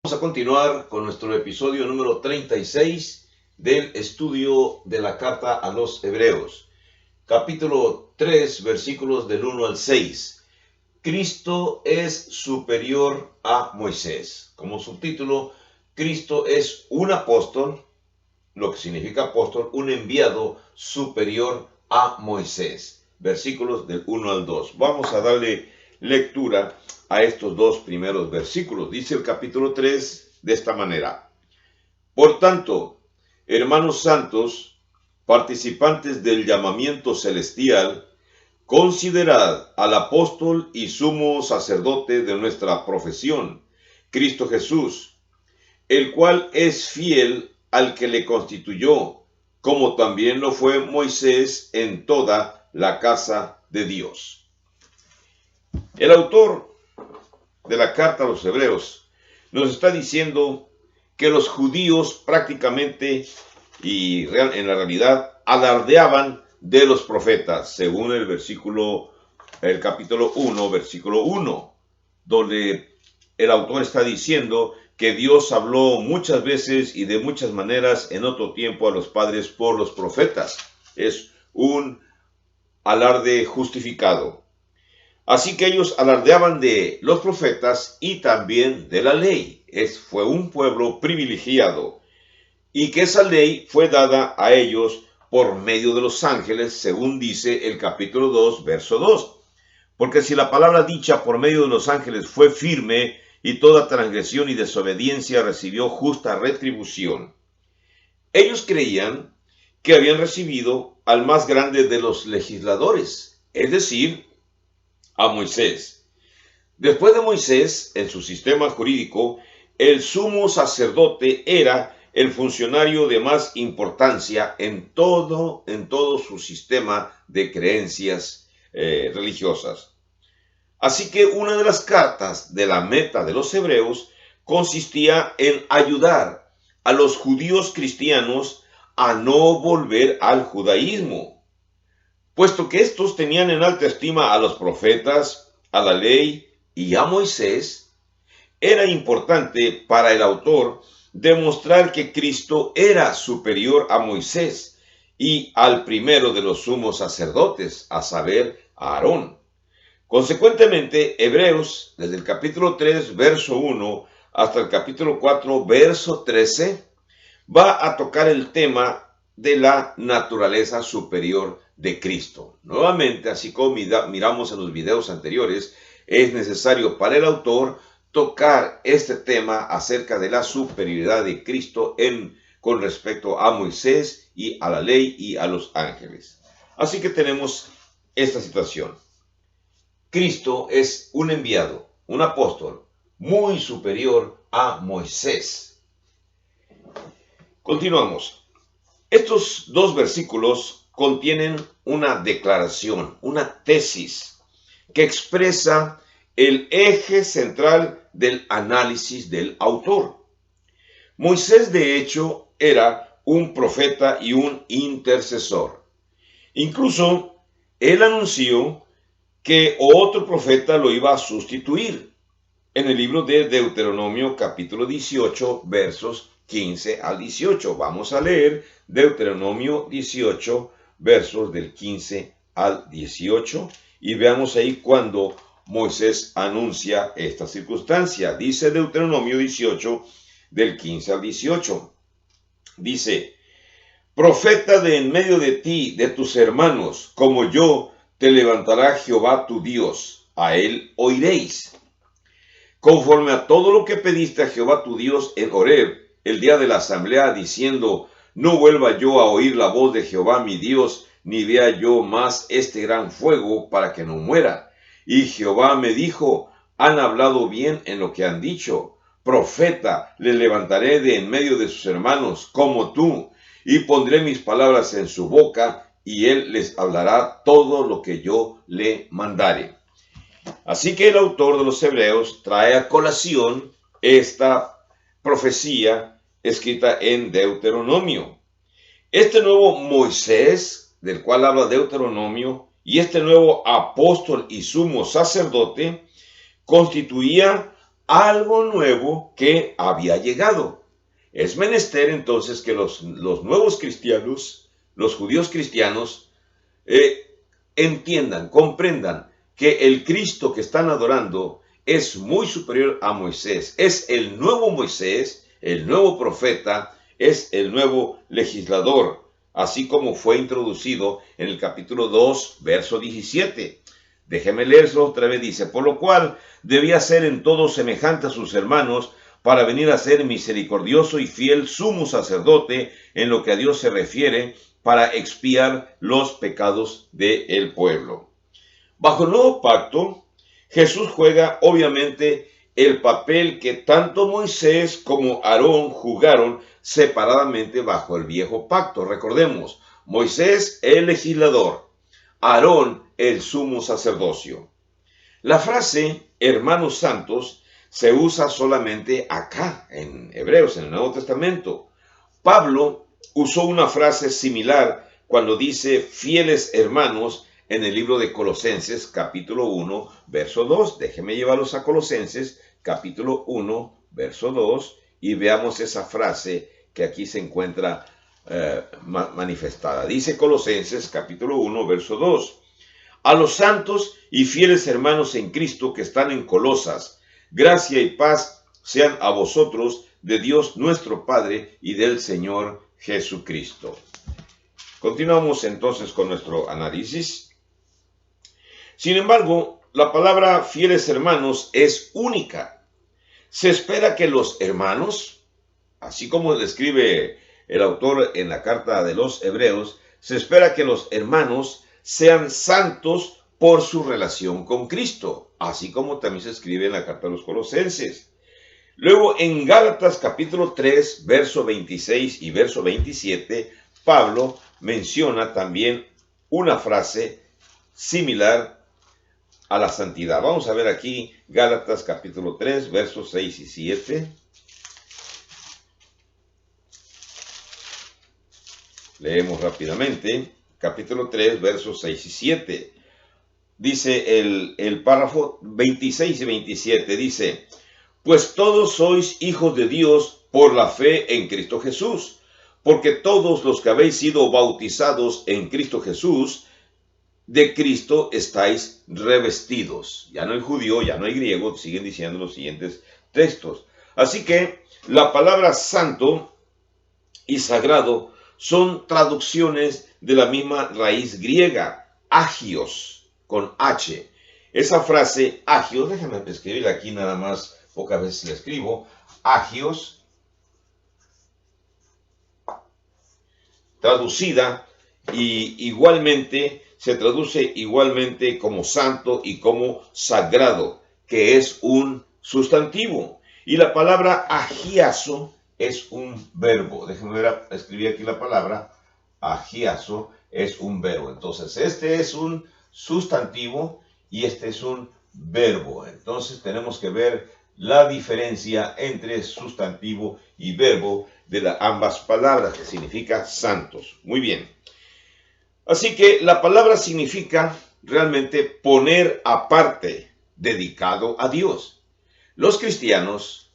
Vamos a continuar con nuestro episodio número 36 del estudio de la carta a los Hebreos. Capítulo 3, versículos del 1 al 6. Cristo es superior a Moisés. Como subtítulo, Cristo es un apóstol, lo que significa apóstol, un enviado superior a Moisés. Versículos del 1 al 2. Vamos a darle lectura a estos dos primeros versículos. Dice el capítulo 3 de esta manera: Por tanto, hermanos santos, participantes del llamamiento celestial, considerad al apóstol y sumo sacerdote de nuestra profesión, Cristo Jesús, el cual es fiel al que le constituyó, como también lo fue Moisés en toda la casa de Dios. El autor de la carta a los Hebreos nos está diciendo que los judíos prácticamente y en la realidad alardeaban de los profetas, según el capítulo 1, versículo 1, donde el autor está diciendo que Dios habló muchas veces y de muchas maneras en otro tiempo a los padres por los profetas. Es un alarde justificado. Así que ellos alardeaban de los profetas y también de la ley. Fue un pueblo privilegiado y que esa ley fue dada a ellos por medio de los ángeles, según dice el capítulo 2, verso 2. Porque si la palabra dicha por medio de los ángeles fue firme, y toda transgresión y desobediencia recibió justa retribución. Ellos creían que habían recibido al más grande de los legisladores, es decir, a Moisés. Después de Moisés, en su sistema jurídico, el sumo sacerdote era el funcionario de más importancia en todo su sistema de creencias religiosas. Así que una de las cartas de la meta de los hebreos consistía en ayudar a los judíos cristianos a no volver al judaísmo, puesto que estos tenían en alta estima a los profetas, a la ley y a Moisés. Era importante para el autor demostrar que Cristo era superior a Moisés y al primero de los sumos sacerdotes, a saber, a Aarón. Consecuentemente, Hebreos, desde el capítulo 3, verso 1, hasta el capítulo 4, verso 13, va a tocar el tema de la naturaleza superior de Cristo. Nuevamente, así como miramos en los videos anteriores, es necesario para el autor tocar este tema acerca de la superioridad de Cristo con respecto a Moisés y a la ley y a los ángeles. Así que tenemos esta situación. Cristo es un enviado, un apóstol, muy superior a Moisés. Continuamos. Estos dos versículos contienen una declaración, una tesis, que expresa el eje central del análisis del autor. Moisés, de hecho, era un profeta y un intercesor. Incluso, él anunció que otro profeta lo iba a sustituir en el libro de Deuteronomio capítulo 18 versos 15 al 18. Vamos a leer Deuteronomio 18 versos del 15 al 18 y veamos ahí cuando Moisés anuncia esta circunstancia. Dice Deuteronomio 18 del 15 al 18. Dice: Profeta de en medio de ti, de tus hermanos, como yo, te levantará Jehová tu Dios, a él oiréis. Conforme a todo lo que pediste a Jehová tu Dios en Horeb, el día de la asamblea, diciendo: no vuelva yo a oír la voz de Jehová mi Dios, ni vea yo más este gran fuego, para que no muera. Y Jehová me dijo: han hablado bien en lo que han dicho. Profeta le levantaré de en medio de sus hermanos, como tú, y pondré mis palabras en su boca, y él les hablará todo lo que yo le mandare. Así que el autor de los Hebreos trae a colación esta profecía escrita en Deuteronomio. Este nuevo Moisés, del cual habla Deuteronomio, y este nuevo apóstol y sumo sacerdote, constituía algo nuevo que había llegado. Es menester entonces que los nuevos cristianos, los judíos cristianos, entiendan, comprendan que el Cristo que están adorando es muy superior a Moisés. Es el nuevo Moisés, el nuevo profeta, es el nuevo legislador, así como fue introducido en el capítulo 2, verso 17. Déjeme leerlo otra vez, dice, por lo cual debía ser en todo semejante a sus hermanos, para venir a ser misericordioso y fiel sumo sacerdote en lo que a Dios se refiere, para expiar los pecados del pueblo. Bajo el nuevo pacto, Jesús juega obviamente el papel que tanto Moisés como Aarón jugaron separadamente bajo el viejo pacto. Recordemos, Moisés el legislador, Aarón el sumo sacerdocio. La frase hermanos santos se usa solamente acá, en Hebreos, en el Nuevo Testamento. Pablo usó una frase similar cuando dice fieles hermanos en el libro de Colosenses, capítulo 1, verso 2. Déjenme llevarlos a Colosenses, capítulo 1, verso 2, y veamos esa frase que aquí se encuentra manifestada. Dice Colosenses, capítulo 1, verso 2. A los santos y fieles hermanos en Cristo que están en Colosas, gracia y paz sean a vosotros de Dios nuestro Padre y del Señor Jesucristo. Continuamos entonces con nuestro análisis. Sin embargo, la palabra fieles hermanos es única. Se espera que los hermanos, así como describe el autor en la carta de los Hebreos, se espera que los hermanos sean santos por su relación con Cristo, así como también se escribe en la carta de los Colosenses. Luego en Gálatas capítulo 3, verso 26 y verso 27, Pablo menciona también una frase similar a la santidad. Vamos a ver aquí Gálatas capítulo 3, versos 6 y 7. Leemos rápidamente. Capítulo 3, versos 6 y 7. Dice el párrafo 26 y 27, dice, pues todos sois hijos de Dios por la fe en Cristo Jesús, porque todos los que habéis sido bautizados en Cristo Jesús, de Cristo estáis revestidos. Ya no hay judío, ya no hay griego, siguen diciendo los siguientes textos. Así que la palabra santo y sagrado son traducciones de la misma raíz griega, agios, con H. Esa frase, agios, déjame escribirla aquí nada más, pocas veces la escribo, agios, traducida, y igualmente, se traduce igualmente como santo y como sagrado, que es un sustantivo. Y la palabra agiazo es un verbo. Déjenme ver, escribir aquí la palabra. Agiazo es un verbo. Entonces, este es un sustantivo y este es un verbo. Entonces, tenemos que ver la diferencia entre sustantivo y verbo de ambas palabras, que significa santos. Muy bien. Así que la palabra significa realmente poner aparte, dedicado a Dios. Los cristianos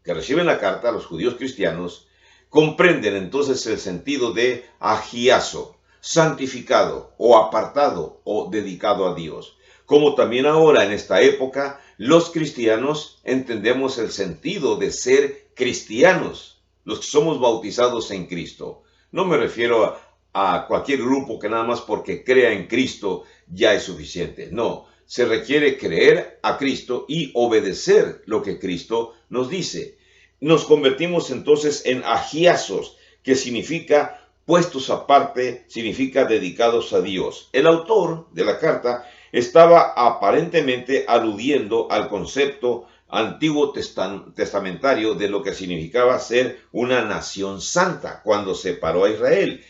que reciben la carta, los judíos cristianos, comprenden entonces el sentido de agiazo, santificado o apartado o dedicado a Dios. Como también ahora en esta época, los cristianos entendemos el sentido de ser cristianos, los que somos bautizados en Cristo. No me refiero a cualquier grupo que nada más porque crea en Cristo ya es suficiente. No, se requiere creer a Cristo y obedecer lo que Cristo nos dice. Nos convertimos entonces en agiazos, que significa puestos aparte, significa dedicados a Dios. El autor de la carta estaba aparentemente aludiendo al concepto antiguo testamentario de lo que significaba ser una nación santa cuando separó a Israel.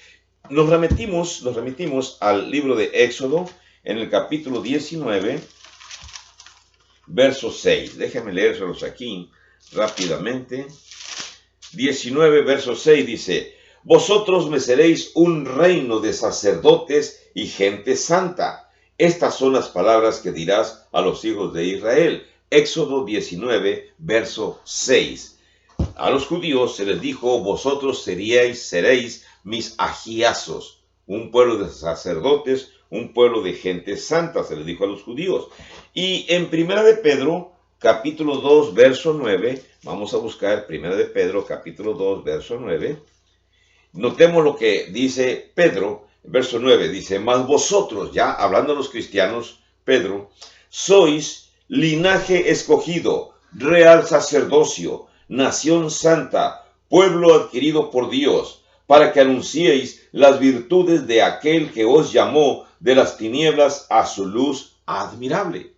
Nos remitimos al libro de Éxodo en el capítulo 19, verso 6. Déjenme leérselos aquí rápidamente. 19, verso 6 dice, vosotros me seréis un reino de sacerdotes y gente santa. Estas son las palabras que dirás a los hijos de Israel. Éxodo 19, verso 6. A los judíos se les dijo: vosotros seréis mis agiazos, un pueblo de sacerdotes, un pueblo de gente santa, se les dijo a los judíos. Y en Primera de Pedro, capítulo 2, verso 9, vamos a buscar Primera de Pedro, capítulo 2, verso 9. Notemos lo que dice Pedro, verso 9, dice: mas vosotros, ya hablando a los cristianos, Pedro, sois linaje escogido, real sacerdocio, nación santa, pueblo adquirido por Dios, para que anunciéis las virtudes de aquel que os llamó de las tinieblas a su luz admirable.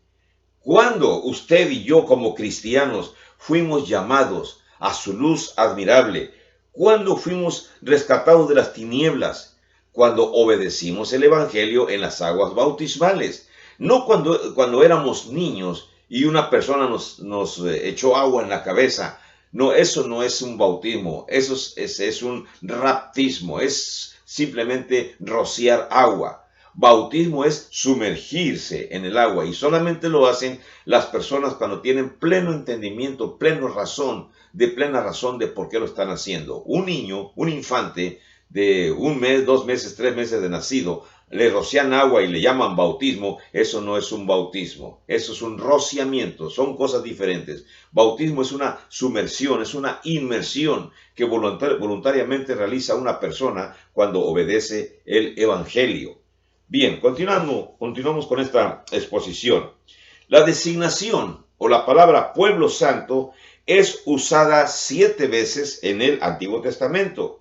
¿Cuándo usted y yo como cristianos fuimos llamados a su luz admirable? ¿Cuándo fuimos rescatados de las tinieblas? Cuando obedecimos el Evangelio en las aguas bautismales. No cuando éramos niños y una persona nos echó agua en la cabeza. No, eso no es un bautismo, eso es un raptismo, es simplemente rociar agua. Bautismo es sumergirse en el agua, y solamente lo hacen las personas cuando tienen pleno entendimiento, plena razón de por qué lo están haciendo. Un niño, un infante de 1 mes, 2 meses, 3 meses de nacido, le rocian agua y le llaman bautismo. Eso no es un bautismo, eso es un rociamiento, son cosas diferentes. Bautismo es una sumersión, es una inmersión que voluntariamente realiza una persona cuando obedece el Evangelio. Bien, continuamos con esta exposición. La designación o la palabra pueblo santo es usada 7 veces en el Antiguo Testamento,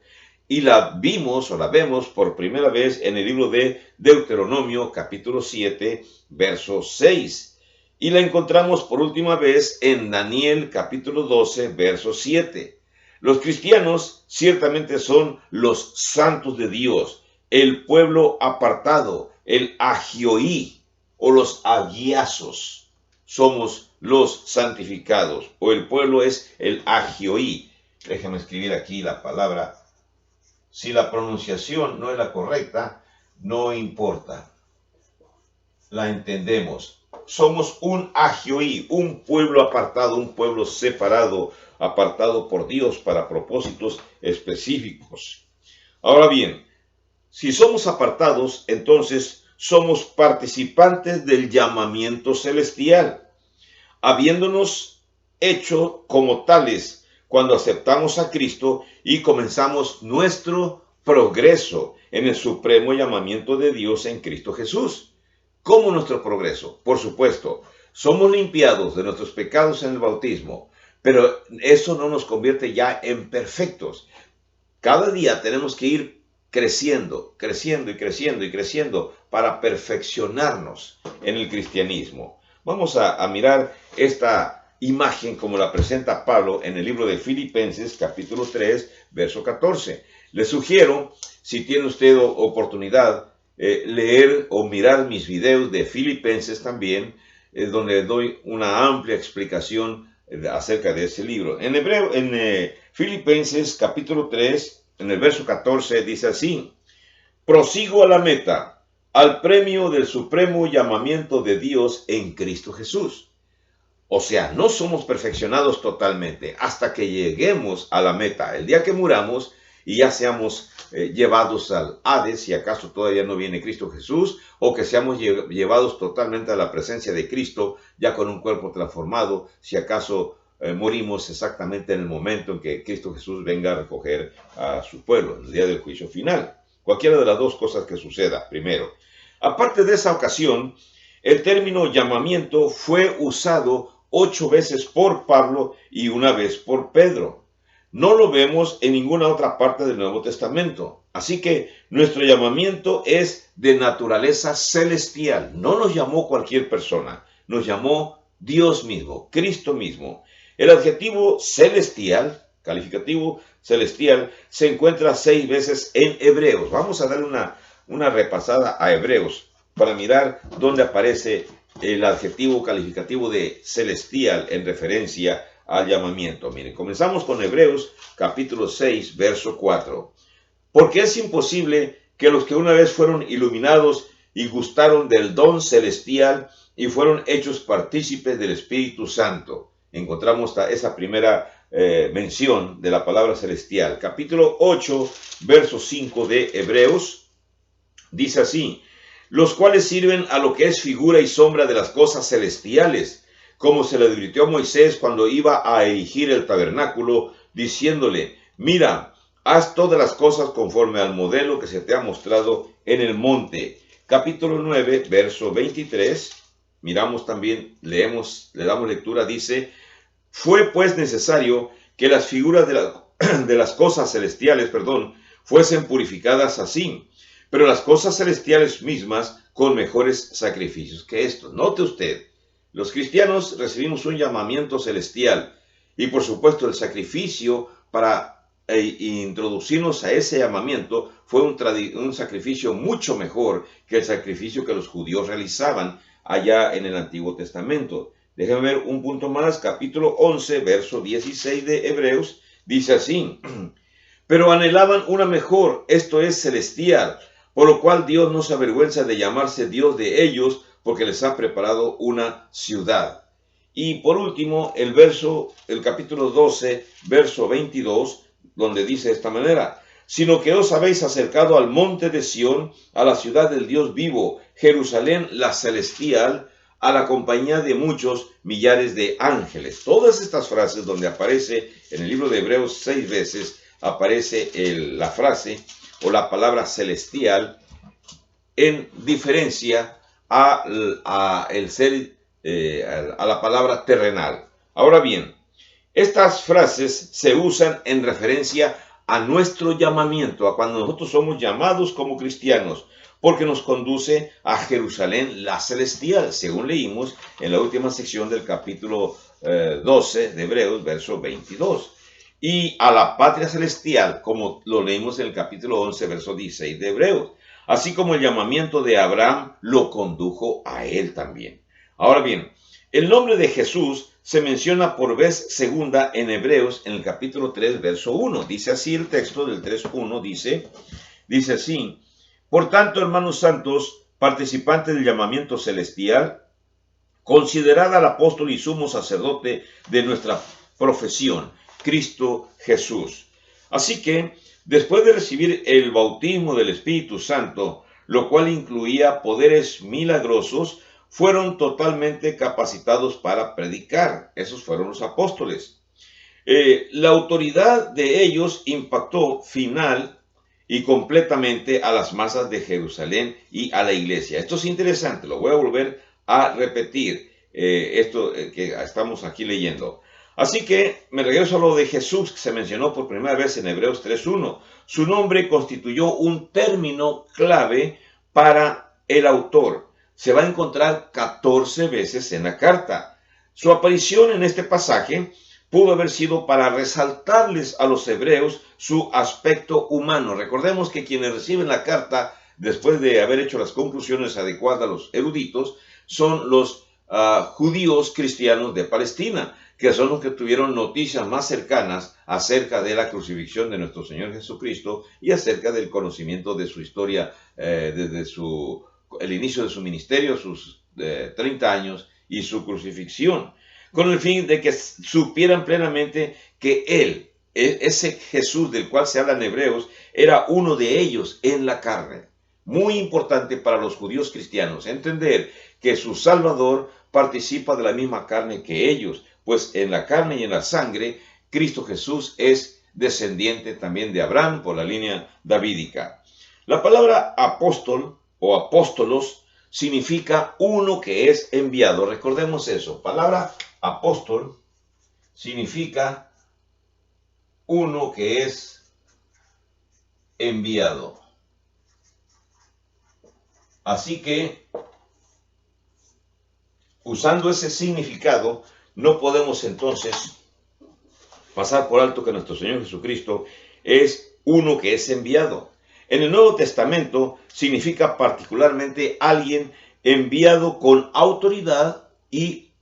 y la vemos por primera vez en el libro de Deuteronomio, capítulo 7, verso 6. Y la encontramos por última vez en Daniel, capítulo 12, verso 7. Los cristianos ciertamente son los santos de Dios, el pueblo apartado, el agioí o los agiazos. Somos los santificados, o el pueblo es el agioí. Déjame escribir aquí la palabra. Si la pronunciación no es la correcta, no importa. La entendemos. Somos un agioí, un pueblo apartado, un pueblo separado, apartado por Dios para propósitos específicos. Ahora bien, si somos apartados, entonces somos participantes del llamamiento celestial, habiéndonos hecho como tales cuando aceptamos a Cristo y comenzamos nuestro progreso en el supremo llamamiento de Dios en Cristo Jesús. ¿Cómo nuestro progreso? Por supuesto, somos limpiados de nuestros pecados en el bautismo, pero eso no nos convierte ya en perfectos. Cada día tenemos que ir creciendo para perfeccionarnos en el cristianismo. Vamos a mirar esta imagen como la presenta Pablo en el libro de Filipenses, capítulo 3, verso 14. Le sugiero, si tiene usted oportunidad, leer o mirar mis videos de Filipenses también, donde doy una amplia explicación acerca de ese libro. En Filipenses, capítulo 3, en el verso 14, dice así: prosigo a la meta, al premio del supremo llamamiento de Dios en Cristo Jesús. O sea, no somos perfeccionados totalmente hasta que lleguemos a la meta, el día que muramos y ya seamos llevados al Hades, si acaso todavía no viene Cristo Jesús, o que seamos llevados totalmente a la presencia de Cristo, ya con un cuerpo transformado, si acaso morimos exactamente en el momento en que Cristo Jesús venga a recoger a su pueblo, en el día del juicio final. Cualquiera de las dos cosas que suceda, primero. Aparte de esa ocasión, el término llamamiento fue usado 8 veces por Pablo y 1 vez por Pedro. No lo vemos en ninguna otra parte del Nuevo Testamento. Así que nuestro llamamiento es de naturaleza celestial. No nos llamó cualquier persona, nos llamó Dios mismo, Cristo mismo. El adjetivo celestial, calificativo celestial, se encuentra 6 veces en Hebreos. Vamos a darle una repasada a Hebreos para mirar dónde aparece el adjetivo calificativo de celestial en referencia al llamamiento. Miren, comenzamos con Hebreos capítulo 6, verso 4. Porque es imposible que los que una vez fueron iluminados y gustaron del don celestial y fueron hechos partícipes del Espíritu Santo. Encontramos esa primera mención de la palabra celestial. Capítulo 8, verso 5 de Hebreos, dice así: los cuales sirven a lo que es figura y sombra de las cosas celestiales, como se le advirtió a Moisés cuando iba a erigir el tabernáculo, diciéndole: mira, haz todas las cosas conforme al modelo que se te ha mostrado en el monte. Capítulo 9, verso 23, miramos también, le damos lectura, dice: fue pues necesario que las figuras de las cosas celestiales, fuesen purificadas así, pero las cosas celestiales mismas con mejores sacrificios que estos. Note usted, los cristianos recibimos un llamamiento celestial y por supuesto el sacrificio para introducirnos a ese llamamiento fue un sacrificio mucho mejor que el sacrificio que los judíos realizaban allá en el Antiguo Testamento. Déjenme ver un punto más. Capítulo 11, verso 16 de Hebreos, dice así: pero anhelaban una mejor, esto es celestial, por lo cual Dios no se avergüenza de llamarse Dios de ellos, porque les ha preparado una ciudad. Y por último, el capítulo 12, verso 22, donde dice de esta manera: sino que os habéis acercado al monte de Sión, a la ciudad del Dios vivo, Jerusalén la celestial, a la compañía de muchos millares de ángeles. Todas estas frases donde aparece en el libro de Hebreos 6 veces, aparece la frase o la palabra celestial en diferencia a la palabra terrenal. Ahora bien, estas frases se usan en referencia a nuestro llamamiento, a cuando nosotros somos llamados como cristianos, porque nos conduce a Jerusalén la celestial, según leímos en la última sección del capítulo 12 de Hebreos, verso 22. Y a la patria celestial, como lo leímos en el capítulo 11, verso 16 de Hebreos. Así como el llamamiento de Abraham lo condujo a él también. Ahora bien, el nombre de Jesús se menciona por vez segunda en Hebreos en el capítulo 3, verso 1. Dice así el texto del 3.1, dice así: por tanto, hermanos santos, participantes del llamamiento celestial, considerad al apóstol y sumo sacerdote de nuestra profesión, Cristo Jesús. Así que, después de recibir el bautismo del Espíritu Santo, lo cual incluía poderes milagrosos, fueron totalmente capacitados para predicar. Esos fueron los apóstoles. La autoridad de ellos impactó final y completamente a las masas de Jerusalén y a la iglesia. Esto es interesante, lo voy a volver a repetir, esto que estamos aquí leyendo. Así que me regreso a lo de Jesús, que se mencionó por primera vez en Hebreos 3.1. Su nombre constituyó un término clave para el autor. Se va a encontrar 14 veces en la carta. Su aparición en este pasaje pudo haber sido para resaltarles a los hebreos su aspecto humano. Recordemos que quienes reciben la carta, después de haber hecho las conclusiones adecuadas a los eruditos, son los judíos cristianos de Palestina, que son los que tuvieron noticias más cercanas acerca de la crucifixión de nuestro Señor Jesucristo y acerca del conocimiento de su historia desde el inicio de su ministerio, sus 30 años y su crucifixión, con el fin de que supieran plenamente que Él, ese Jesús del cual se habla en Hebreos, era uno de ellos en la carne. Muy importante para los judíos cristianos entender que su Salvador participa de la misma carne que ellos, pues en la carne y en la sangre, Cristo Jesús es descendiente también de Abraham por la línea davídica. La palabra apóstol o apóstolos significa uno que es enviado. Recordemos eso. Palabra apóstol significa uno que es enviado. Así que, usando ese significado, no podemos entonces pasar por alto que nuestro Señor Jesucristo es uno que es enviado. En el Nuevo Testamento significa particularmente alguien enviado con autoridad y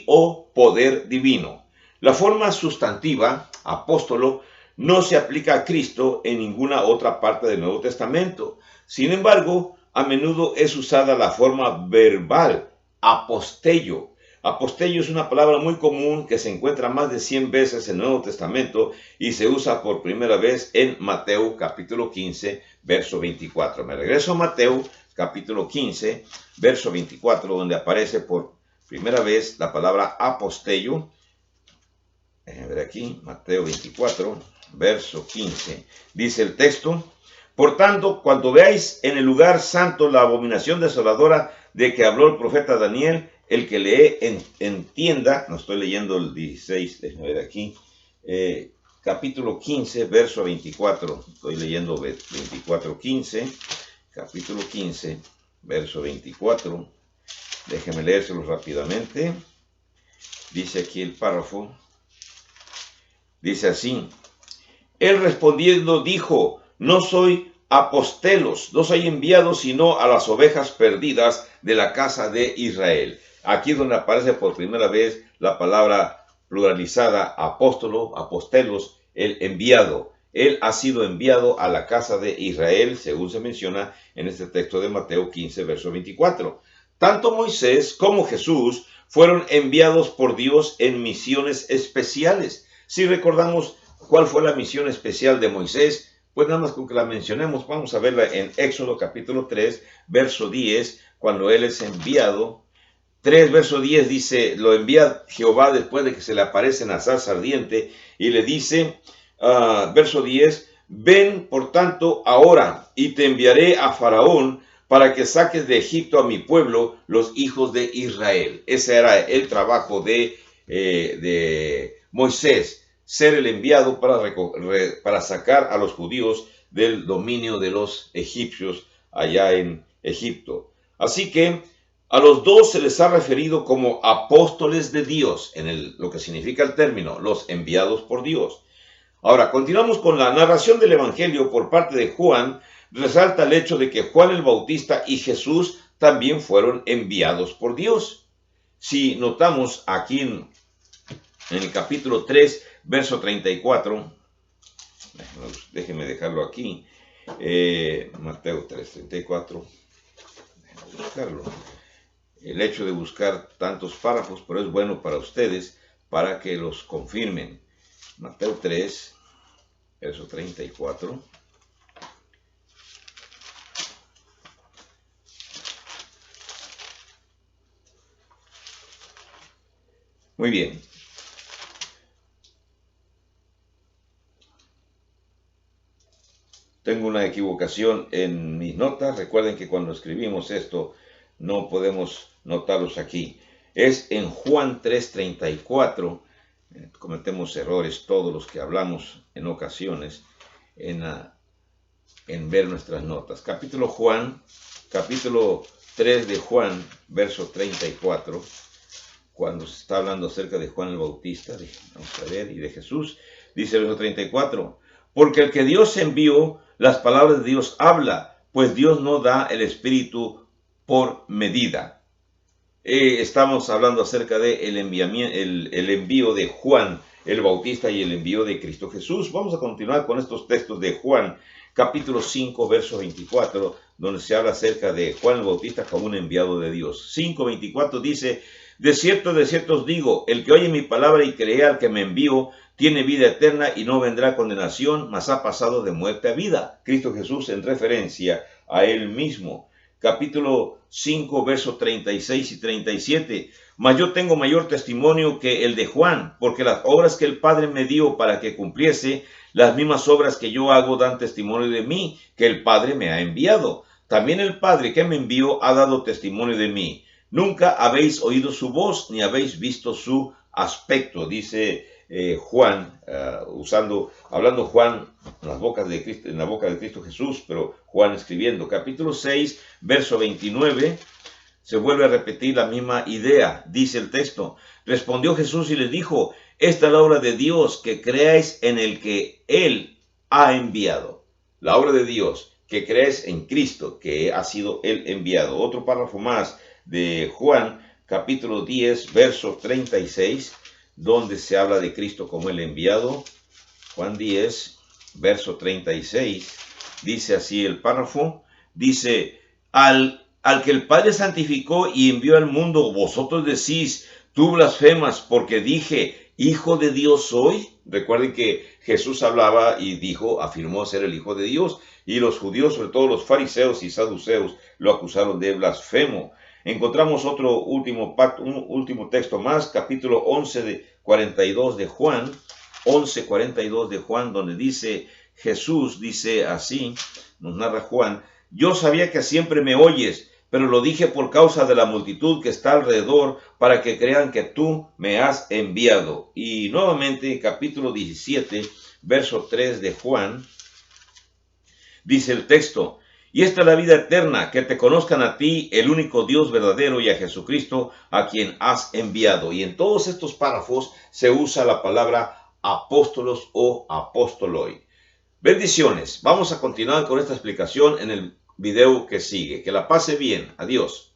o poder divino. La forma sustantiva, apóstolo, no se aplica a Cristo en ninguna otra parte del Nuevo Testamento. Sin embargo, a menudo es usada la forma verbal, apostello. Apostello es una palabra muy común que se encuentra más de 100 veces en el Nuevo Testamento y se usa por primera vez en Mateo capítulo 15, verso 24. Me regreso a Mateo capítulo 15, verso 24, donde aparece por primera vez la palabra apostello. Déjenme ver aquí, Mateo 24, verso 15. Dice el texto: por tanto, cuando veáis en el lugar santo la abominación desoladora de que habló el profeta Daniel, el que lee entienda. No estoy leyendo el 16, déjenme ver aquí, capítulo 15, verso 24. Estoy leyendo 24, 15, capítulo 15, verso 24. Déjenme leérselo rápidamente. Dice aquí el párrafo. Dice así: él respondiendo dijo: no soy apostelos, no soy enviado sino a las ovejas perdidas de la casa de Israel. Aquí es donde aparece por primera vez la palabra pluralizada, apóstolo, apostelos, el enviado. Él ha sido enviado a la casa de Israel, según se menciona en este texto de Mateo 15, verso 24. Tanto Moisés como Jesús fueron enviados por Dios en misiones especiales. Si recordamos cuál fue la misión especial de Moisés, pues nada más con que la mencionemos, vamos a verla en Éxodo capítulo 3, verso 10, cuando él es enviado. 3, verso 10 dice: lo envía Jehová después de que se le aparece en la zarza ardiente y le dice, verso 10, ven por tanto ahora y te enviaré a Faraón para que saques de Egipto a mi pueblo, los hijos de Israel. Ese era el trabajo de Moisés, ser el enviado para sacar a los judíos del dominio de los egipcios allá en Egipto. Así que a los dos se les ha referido como apóstoles de Dios, lo que significa el término, los enviados por Dios. Ahora, continuamos con la narración del Evangelio por parte de Juan. Resalta el hecho de que Juan el Bautista y Jesús también fueron enviados por Dios. Si notamos aquí en el capítulo 3, verso 34, déjenme dejarlo aquí, Mateo 3, 34, déjenme buscarlo. El hecho de buscar tantos párrafos, pero es bueno para ustedes, para que los confirmen. Mateo 3, verso 34. Muy bien. Tengo una equivocación en mis notas. Recuerden que cuando escribimos esto no podemos notarlos aquí. Es en Juan 3:34. Cometemos errores todos los que hablamos en ocasiones en ver nuestras notas. Capítulo 3 de Juan, verso 34. Cuando se está hablando acerca de Juan el Bautista, vamos a ver, y de Jesús, dice el verso 34, porque el que Dios envió, las palabras de Dios habla, pues Dios no da el Espíritu por medida. Estamos hablando acerca de el envío de Juan el Bautista y el envío de Cristo Jesús. Vamos a continuar con estos textos de Juan, capítulo 5, verso 24, donde se habla acerca de Juan el Bautista como un enviado de Dios. 5:24 dice: de cierto os digo, el que oye mi palabra y cree al que me envió, tiene vida eterna y no vendrá condenación, mas ha pasado de muerte a vida. Cristo Jesús en referencia a él mismo. Capítulo 5, versos 36 y 37. Mas yo tengo mayor testimonio que el de Juan, porque las obras que el Padre me dio para que cumpliese, las mismas obras que yo hago dan testimonio de mí, que el Padre me ha enviado. También el Padre que me envió ha dado testimonio de mí. Nunca habéis oído su voz, ni habéis visto su aspecto, dice Juan, hablando Juan en la boca de Cristo Jesús, pero Juan escribiendo. Capítulo 6, verso 29, se vuelve a repetir la misma idea, dice el texto. Respondió Jesús y les dijo: esta es la obra de Dios, que creáis en el que Él ha enviado. La obra de Dios, que creáis en Cristo, que ha sido Él enviado. Otro párrafo más de Juan, capítulo 10, verso 36, donde se habla de Cristo como el enviado. Juan 10, verso 36, dice así el párrafo, dice: al al que el Padre santificó y envió al mundo, vosotros decís, tú blasfemas porque dije, Hijo de Dios soy. Recuerden que Jesús hablaba y dijo, afirmó ser el Hijo de Dios, y los judíos, sobre todo los fariseos y saduceos, lo acusaron de blasfemo. Encontramos otro último texto más, capítulo 42 de Juan, 42 de Juan, donde dice, Jesús dice así, nos narra Juan, yo sabía que siempre me oyes, pero lo dije por causa de la multitud que está alrededor, para que crean que tú me has enviado. Y nuevamente, capítulo 17, verso 3 de Juan, dice el texto, y esta es la vida eterna, que te conozcan a ti, el único Dios verdadero, y a Jesucristo, a quien has enviado. Y en todos estos párrafos se usa la palabra apóstolos o apóstoloi. Bendiciones. Vamos a continuar con esta explicación en el video que sigue. Que la pase bien. Adiós.